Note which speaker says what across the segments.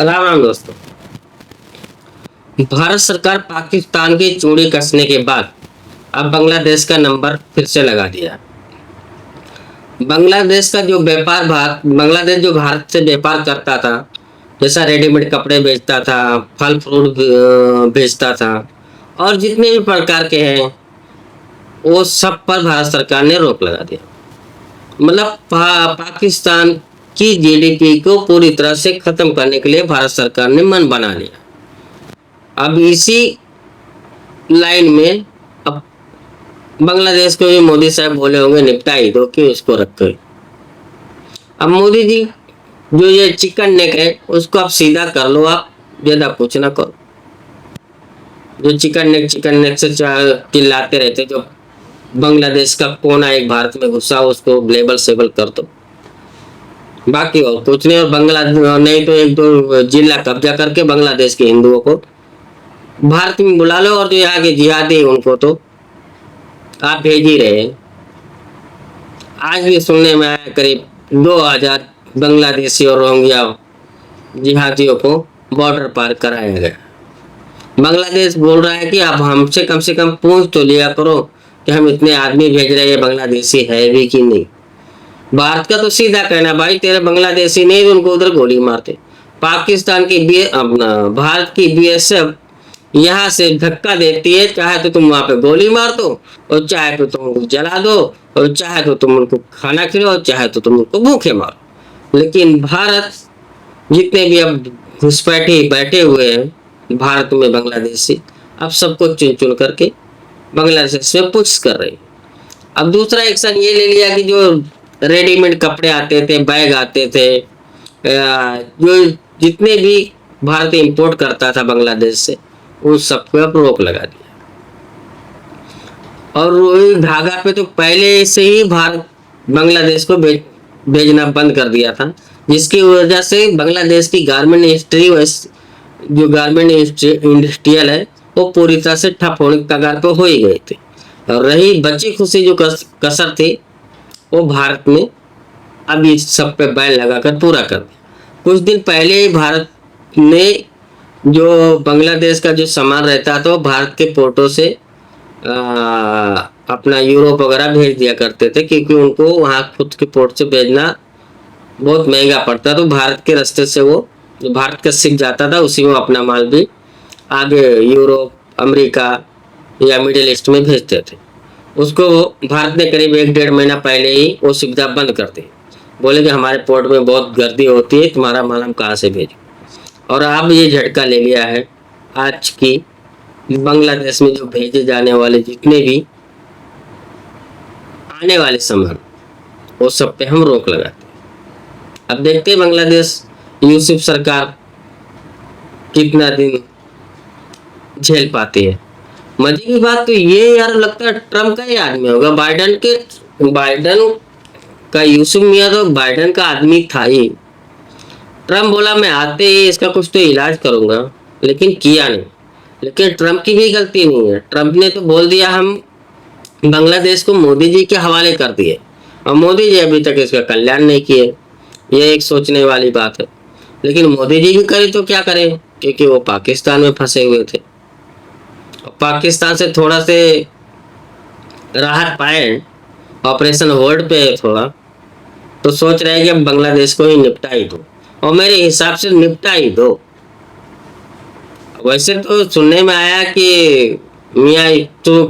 Speaker 1: राम राम दोस्तों। भारत सरकार पाकिस्तान की चूड़ी कसने के बाद अब बांग्लादेश का नंबर फिर से लगा दिया। बांग्लादेश का जो व्यापार बांग्लादेश जो भारत से व्यापार करता था, जैसा रेडीमेड कपड़े बेचता था, फल फ्रूट बेचता था और जितने भी प्रकार के हैं वो सब पर भारत सरकार ने रोक लगा दिया। मतलब पाकिस्तान की जीडीपी को पूरी तरह से खत्म करने के लिए भारत सरकार ने मन बना लिया। अब इसी लाइन में अब बांग्लादेश को भी मोदी साहब बोले होंगे निपटा ही दो, क्यों इसको रखे। अब मोदी जी जो ये चिकन नेक है उसको आप सीधा कर लो, आप ज्यादा कुछ ना करो। जो चिकन नेक से चिल्लाते रहते, जो बांग्लादेश का कोना एक भारत में घुसा उसको लेबल सेबल कर दो, बाकी और कुछ नहीं। और बांग्लादेश नहीं तो एक दो जिला कब्जा करके बांग्लादेश के हिंदुओं को भारत में बुला लो, और जो यहाँ के जिहादी उनको तो आप भेज ही रहे। आज भी सुनने में आया करीब 2000 बांग्लादेशी और रोहिंग्या जिहादियों को बॉर्डर पार कराया गया। बांग्लादेश बोल रहा है कि आप हमसे कम से कम पूछ तो लिया करो कि हम इतने आदमी भेज रहे हैं, बांग्लादेशी है भी कि नहीं। भारत का तो सीधा कहना, भाई तेरे बांग्लादेशी नहीं, उनको उधर गोली मारते। पाकिस्तान की अपना भारत की बीएसएफ यहाँ से धक्का देती है, चाहे तो तुम वहां पे गोली मार दो और चाहे तो तुम उनको जला दो और चाहे तो तुम उनको खाना खिलाओ, चाहे तो तुम उनको भूखे मारो। लेकिन भारत जितने भी अब घुसपैठे बैठे हुए हैं भारत में बांग्लादेशी, अब सबको चुन चुन करके बांग्लादेश में पुश कर रहे हैं। अब दूसरा एक्शन ये ले लिया कि जो रेडीमेड कपड़े आते थे, बैग आते थे, जो जितने भी भारत इंपोर्ट करता था बांग्लादेश से, उन सब पे अब रोक लगा दिया। और रुई धागा पे तो पहले से ही भारत बांग्लादेश को भेजना बंद कर दिया था, जिसकी वजह से बांग्लादेश की गारमेंट इंडस्ट्री, जो गारमेंट इंडस्ट्रियल है, वो पूरी तरह से ठप होने के कगार पे हो ही गए थे। और रही बची खुशी जो कसर थी, वो भारत ने अब इस सब पे बैन लगाकर पूरा कर दिया। कुछ दिन पहले ही भारत ने जो बांग्लादेश का जो सामान रहता था वो भारत के पोर्टों से अपना यूरोप वगैरह भेज दिया करते थे, क्योंकि उनको वहाँ खुद के पोर्ट से भेजना बहुत महंगा पड़ता। तो भारत के रास्ते से वो जो भारत का शिप जाता था उसी में अपना माल भी आगे यूरोप, अमेरिका या मिडिल ईस्ट में भेजते थे। उसको भारत ने करीब 1-1.5 महीना पहले ही वो सुविधा बंद कर दी। बोले कि हमारे पोर्ट में बहुत गर्दी होती है, तुम्हारा माल हम कहाँ से भेजें। और अब ये झटका ले लिया है आज की बांग्लादेश में जो भेजे जाने वाले जितने भी आने वाले सामान, वो सब पे हम रोक लगाते हैं। अब देखते हैं बांग्लादेश यूसुफ सरकार कितना दिन झेल पाती है। मजे की बात तो ये यार लगता है ट्रम्प का ही आदमी होगा। बाइडन का यूसुफ मियाँ तो बाइडन का आदमी था ही। ट्रम्प बोला मैं आते ही इसका कुछ तो इलाज करूंगा, लेकिन किया नहीं। लेकिन ट्रम्प की भी गलती नहीं है। ट्रम्प ने तो बोल दिया हम बांग्लादेश को मोदी जी के हवाले कर दिए, और मोदी जी अभी तक इसका कल्याण नहीं किए। ये एक सोचने वाली बात है। लेकिन मोदी जी भी करे तो क्या करें, क्योंकि वो पाकिस्तान में फंसे हुए थे। पाकिस्तान से थोड़ा से राहत पाए, ऑपरेशन होल्ड पे है थोड़ा, तो सोच रहे हैं कि अब बांग्लादेश को ही निपटा ही दो, और मेरे हिसाब से निपटा ही दो। वैसे तो सुनने में आया कि मियाँ तो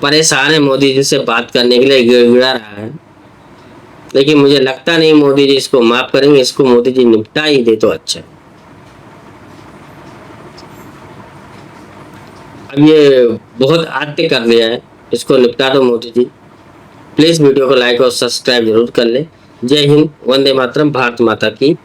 Speaker 1: परेशान है मोदी जी से बात करने के लिए, गिड़गिड़ा रहा है, लेकिन मुझे लगता नहीं मोदी जी इसको माफ करेंगे। इसको मोदी जी निपटा ही दे तो अच्छा। अब ये बहुत आत्य कर दिया है, इसको निपटा दो मोदी जी। प्लीज वीडियो को लाइक और सब्सक्राइब जरूर कर ले। जय हिंद, वंदे मातरम, भारत माता की